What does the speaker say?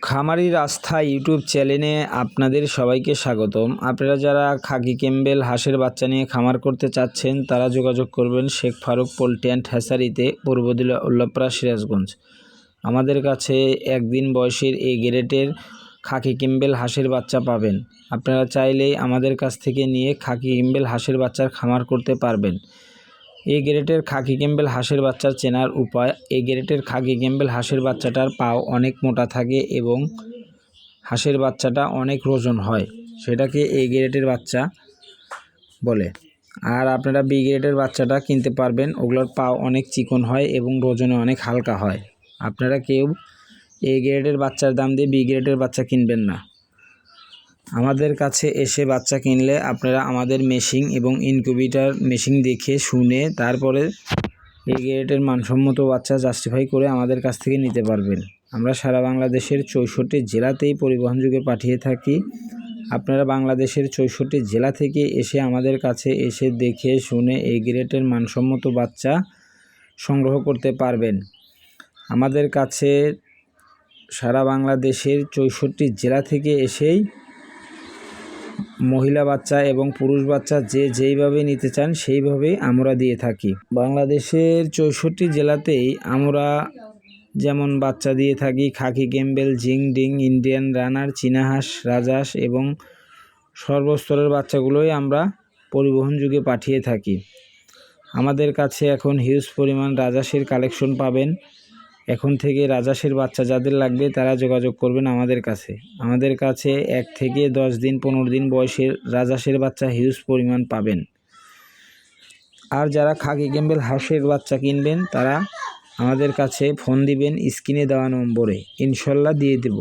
খামারি রাস্থা ইউটিউব চ্যানেলে আপনাদের সবাইকে স্বাগতম। আপনারা যারা খাকি ক্যাম্বেল হাঁসের বাচ্চা নিয়ে খামার করতে চাচ্ছেন তারা যোগাযোগ করবেন শেখ ফারুক পোল্ট্রি অ্যান্ড হ্যাচারিতে, পূর্বদিলা উল্লাপাড়া, সিরাজগঞ্জ। আমাদের কাছে একদিন বয়সের এই গ্রেডের খাকি ক্যাম্বেল হাঁসের বাচ্চা পাবেন। আপনারা চাইলেই আমাদের কাছ থেকে নিয়ে খাকি ক্যাম্বেল হাঁসের বাচ্চার খামার করতে পারবেন। এই গ্রেডের খাকি ক্যাম্বেল হাঁসের বাচ্চার চেনার উপায়: এই গ্রেডের খাকি ক্যাম্বেল হাঁসের বাচ্চাটার পাও অনেক মোটা থাকে এবং হাঁসের বাচ্চাটা অনেক ওজন হয়, সেটাকে এই গ্রেডের বাচ্চা বলে। আর আপনারা বি গ্রেডের বাচ্চাটা কিনতে পারবেন, ওগুলোর পাও অনেক চিকন হয় এবং ওজনে অনেক হালকা হয়। আপনারা কেউ এই গ্রেডের বাচ্চার দাম দিয়ে বি গ্রেডের বাচ্চা কিনবেন না। আমাদের কাছে এসে বাচ্চা কিনলে আপনারা আমাদের মেশিন এবং ইনকিউবেটর মেশিন দেখে শুনে তারপরে এই গ্রেডের মানসম্মত বাচ্চা জাস্টিফাই করে আমাদের কাছ থেকে নিতে পারবেন। আমরা সারা বাংলাদেশের 64 জেলাতেই পরিবহনযোগে পাঠিয়ে থাকি। আপনারা বাংলাদেশের 64 জেলা থেকে এসে আমাদের কাছে এসে দেখে শুনে এই গ্রেডের মানসম্মত বাচ্চা সংগ্রহ করতে পারবেন। আমাদের কাছে সারা বাংলাদেশের 64 জেলা থেকে এসেই মহিলা বাচ্চা এবং পুরুষ বাচ্চা যেইভাবে নিতে চান সেইভাবেই আমরা দিয়ে থাকি। বাংলাদেশের 64 জেলাতেই আমরা যেমন বাচ্চা দিয়ে থাকি khaki Campbell, Jinding, Indian runner, চীনা হাঁস, রাজহাঁস এবং সর্বস্তরের বাচ্চাগুলোই আমরা পরিবহন যুগে পাঠিয়ে থাকি। আমাদের কাছে এখন হিউজ পরিমাণ রাজহাঁসের কালেকশন পাবেন। এখন থেকে রাজহাঁসের বাচ্চা যাদের লাগবে তারা যোগাযোগ করবেন আমাদের কাছে। আমাদের কাছে 1 থেকে 10 দিন 15 দিন বয়সের রাজহাঁসের বাচ্চা হিউজ পরিমাণ পাবেন। আর যারা খাকি ক্যাম্বেল হাঁসের বাচ্চা কিনবেন তারা আমাদের কাছে ফোন দিবেন স্ক্রিনে দেওয়া নম্বরে, ইনশাল্লাহ দিয়ে দেব।